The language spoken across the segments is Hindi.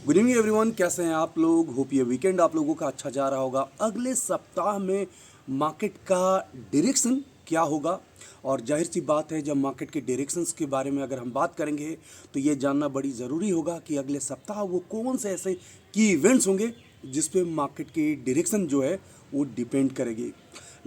गुड इवनिंग एवरीवन, कैसे हैं आप लोग। होप ये वीकेंड आप लोगों का अच्छा जा रहा होगा। अगले सप्ताह में मार्केट का डायरेक्शन क्या होगा, और जाहिर सी बात है जब मार्केट के डायरेक्शंस के बारे में अगर हम बात करेंगे तो ये जानना बड़ी ज़रूरी होगा कि अगले सप्ताह वो कौन से ऐसे की इवेंट्स होंगे जिस पे मार्केट की डायरेक्शन जो है वो डिपेंड करेगी।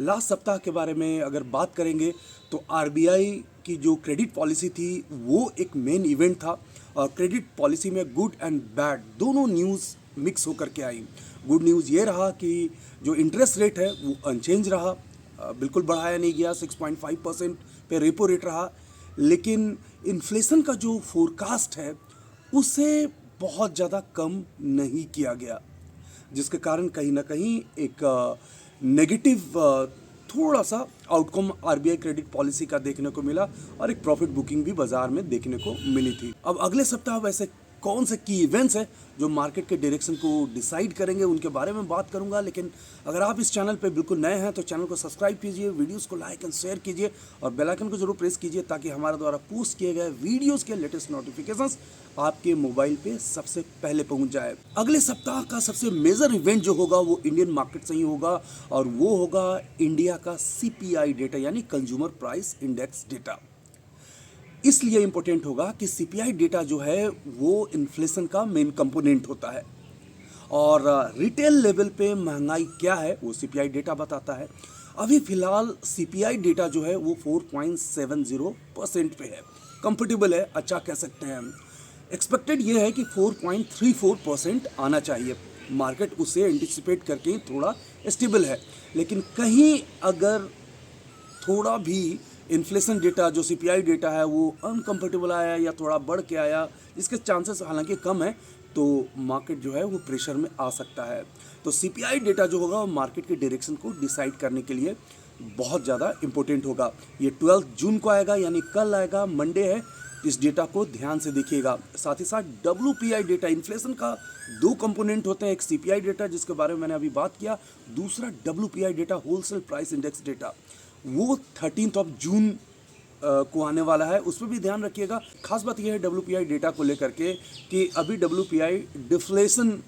लास्ट सप्ताह के बारे में अगर बात करेंगे तो आरबीआई की जो क्रेडिट पॉलिसी थी वो एक मेन इवेंट था, और क्रेडिट पॉलिसी में गुड एंड बैड दोनों न्यूज़ मिक्स होकर के आई। गुड न्यूज़ ये रहा कि जो इंटरेस्ट रेट है वो अनचेंज रहा, बिल्कुल बढ़ाया नहीं गया, 6.5% पे रेपो रेट रहा। लेकिन इन्फ्लेशन का जो फोरकास्ट है उसे बहुत ज़्यादा कम नहीं किया गया, जिसके कारण कहीं ना कहीं एक नेगेटिव थोड़ा सा आउटकम आरबीआई क्रेडिट पॉलिसी का देखने को मिला, और एक प्रॉफिट बुकिंग भी बाजार में देखने को मिली थी। अब अगले सप्ताह वैसे कौन से की इवेंट्स हैं जो मार्केट के डायरेक्शन को डिसाइड करेंगे उनके बारे में बात करूंगा। लेकिन अगर आप इस चैनल पे बिल्कुल नए हैं तो चैनल को सब्सक्राइब कीजिए, वीडियोस को लाइक एंड शेयर कीजिए, और बेल आइकन को जरूर प्रेस कीजिए ताकि हमारे द्वारा पोस्ट किए गए वीडियोस के लेटेस्ट नोटिफिकेशंस आपके मोबाइल पे सबसे पहले पहुंच जाए। अगले सप्ताह का सबसे मेजर इवेंट जो होगा वो इंडियन मार्केट से ही होगा, और वो होगा इंडिया का सीपीआई डेटा यानी कंज्यूमर प्राइस इंडेक्स डेटा। इसलिए इंपॉर्टेंट होगा कि सीपीआई डेटा जो है वो इन्फ्लेशन का मेन कंपोनेंट होता है, और रिटेल लेवल पे महंगाई क्या है वो सीपीआई डेटा बताता है। अभी फिलहाल सीपीआई डेटा जो है वो 4.70% पे है, कंफर्टेबल है, अच्छा कह सकते हैं हम। एक्सपेक्टेड ये है कि 4.34% आना चाहिए, मार्केट उसे एंटिसिपेट करके थोड़ा स्टेबल है। लेकिन कहीं अगर थोड़ा भी इन्फ्लेशन डेटा जो सीपीआई डेटा है वो अनकंफर्टेबल आया या थोड़ा बढ़ के आया, जिसके चांसेस हालांकि कम है, तो मार्केट जो है वो प्रेशर में आ सकता है। तो सीपीआई डेटा जो होगा वो मार्केट के डायरेक्शन को डिसाइड करने के लिए बहुत ज़्यादा इंपॉर्टेंट होगा। ये 12 जून को आएगा, यानी कल आएगा, मंडे है। इस डेटा को ध्यान से देखिएगा। साथ ही साथ डब्ल्यूपीआई डेटा, इन्फ्लेशन का दो कंपोनेंट होते हैं, एक सीपीआई डेटा जिसके बारे में मैंने अभी बात किया, दूसरा WPI data wholesale price index data, वो 13 जून को आने वाला है। उस पर भी ध्यान रखिएगा। खास बात यह है डब्ल्यूपीआई डेटा को लेकर के कि अभी डब्ल्यूपीआई डिफ्लेशन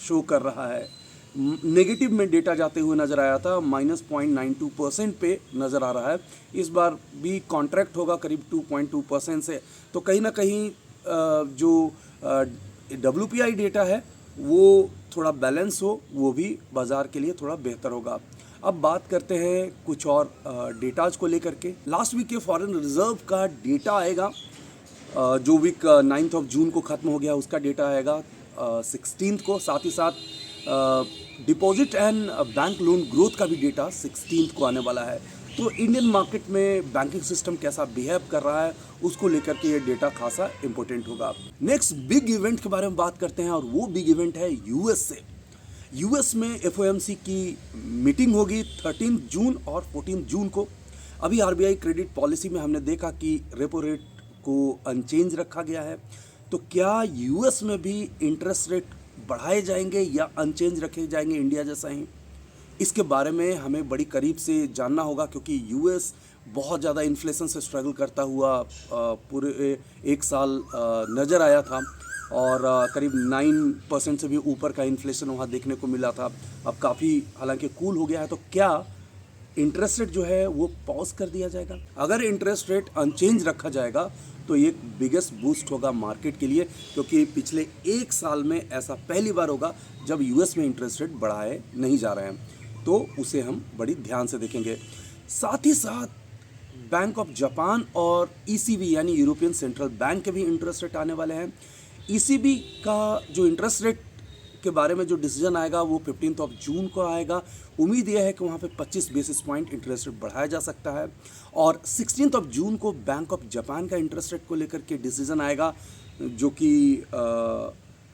शो कर रहा है। नेगेटिव में डेटा जाते हुए नज़र आया था, -0.92% पे नज़र आ रहा है। इस बार भी कॉन्ट्रैक्ट होगा करीब 2.2% से। तो कहीं ना कहीं जो डब्ल्यूपीआई डेटा है वो थोड़ा बैलेंस हो, वो भी बाज़ार के लिए थोड़ा बेहतर होगा। अब बात करते हैं कुछ और डेटाज को लेकर के। लास्ट वीक के फॉरेन रिजर्व का डेटा आएगा, जो वीक 9 जून को ख़त्म हो गया उसका डेटा आएगा 16 को। साथ ही साथ deposit and bank loan growth का भी डेटा 16 को आने वाला है। तो इंडियन मार्केट में बैंकिंग सिस्टम कैसा बिहेव कर रहा है उसको लेकर के ये डेटा खासा इंपॉर्टेंट होगा। नेक्स्ट बिग इवेंट के बारे में बात करते हैं, और वो बिग इवेंट है यूएस से। यूएस में एफओएमसी की मीटिंग होगी 13 जून और 14 जून को। अभी आरबीआई क्रेडिट पॉलिसी में हमने देखा कि रेपो रेट को अनचेंज रखा गया है। तो क्या यूएस में भी इंटरेस्ट रेट बढ़ाए जाएंगे या अनचेंज रखे जाएंगे इंडिया जैसा ही? इसके बारे में हमें बड़ी करीब से जानना होगा, क्योंकि यूएस बहुत ज़्यादा इन्फ्लेशन से स्ट्रगल करता हुआ पूरे एक साल नज़र आया था, और करीब 9% से भी ऊपर का इन्फ्लेशन वहाँ देखने को मिला था। अब काफ़ी हालांकि कूल हो गया है। तो क्या इंटरेस्ट रेट जो है वो पॉज कर दिया जाएगा? अगर इंटरेस्ट रेट अनचेंज रखा जाएगा तो ये बिगेस्ट बूस्ट होगा मार्केट के लिए, क्योंकि पिछले एक साल में ऐसा पहली बार होगा जब यूएस में इंटरेस्ट रेट बढ़ाए नहीं जा रहे हैं। तो उसे हम बड़ी ध्यान से देखेंगे। साथ ही साथ बैंक ऑफ जापान और ईसीबी यानी यूरोपियन सेंट्रल बैंक के भी इंटरेस्ट रेट आने वाले हैं। ईसीबी का जो इंटरेस्ट रेट के बारे में जो डिसीजन आएगा वो 15 जून को आएगा। उम्मीद यह है कि वहाँ पे 25 बेसिस पॉइंट इंटरेस्ट रेट बढ़ाया जा सकता है। और 16 जून को बैंक ऑफ जापान का इंटरेस्ट रेट को लेकर के डिसीजन आएगा, जो कि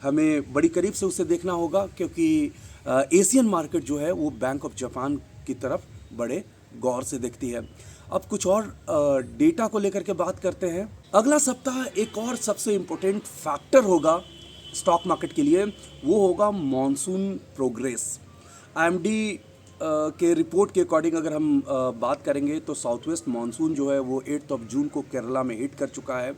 हमें बड़ी करीब से उसे देखना होगा, क्योंकि एशियन मार्केट जो है वो बैंक ऑफ जापान की तरफ बड़े गौर से देखती है। अब कुछ और डेटा को लेकर के बात करते हैं। अगला सप्ताह एक और सबसे इम्पोर्टेंट फैक्टर होगा स्टॉक मार्केट के लिए, वो होगा मॉनसून प्रोग्रेस। आईएमडी के रिपोर्ट के अकॉर्डिंग अगर हम बात करेंगे तो साउथ वेस्ट मानसून जो है वो 8 जून को केरला में हिट कर चुका है।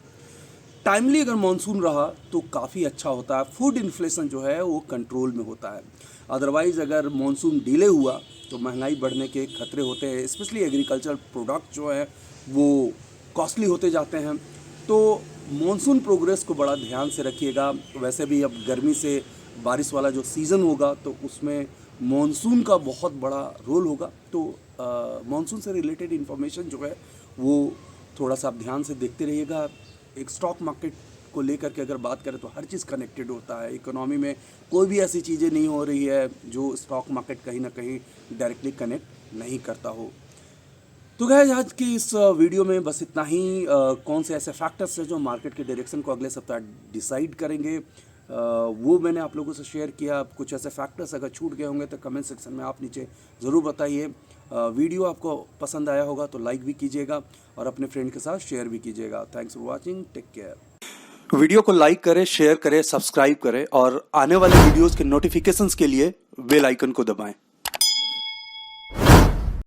टाइमली अगर मानसून रहा तो काफ़ी अच्छा होता है, फूड इन्फ्लेशन जो है वो कंट्रोल में होता है। अदरवाइज़ अगर मानसून डिले हुआ तो महंगाई बढ़ने के खतरे होते हैं, स्पेशली एग्रीकल्चर प्रोडक्ट जो है वो कॉस्टली होते जाते हैं। तो मानसून प्रोग्रेस को बड़ा ध्यान से रखिएगा। वैसे भी अब गर्मी से बारिश वाला जो सीज़न होगा तो उसमें मानसून का बहुत बड़ा रोल होगा। तो मानसून से रिलेटेड इन्फॉर्मेशन जो है वो थोड़ा सा आप ध्यान से देखते रहिएगा। एक स्टॉक मार्केट को लेकर के अगर बात करें तो हर चीज़ कनेक्टेड होता है। इकोनॉमी में कोई भी ऐसी चीज़ें नहीं हो रही है जो स्टॉक मार्केट कहीं ना कहीं डायरेक्टली कनेक्ट नहीं करता हो। तो गाइस आज की इस वीडियो में बस इतना ही। कौन से ऐसे फैक्टर्स हैं जो मार्केट के डायरेक्शन को अगले सप्ताह डिसाइड करेंगे, वो मैंने आप लोगों से शेयर किया। कुछ ऐसे फैक्टर्स अगर छूट गए होंगे तो कमेंट सेक्शन में आप नीचे ज़रूर बताइए। वीडियो आपको पसंद आया होगा तो लाइक भी कीजिएगा और अपने फ्रेंड के साथ शेयर भी कीजिएगा। Thanks for watching, take care. Video को लाइक करें, शेयर करें, सब्सक्राइब करें और आने वाले वीडियोस के नोटिफिकेशंस के लिए बेल आइकन को दबाएं।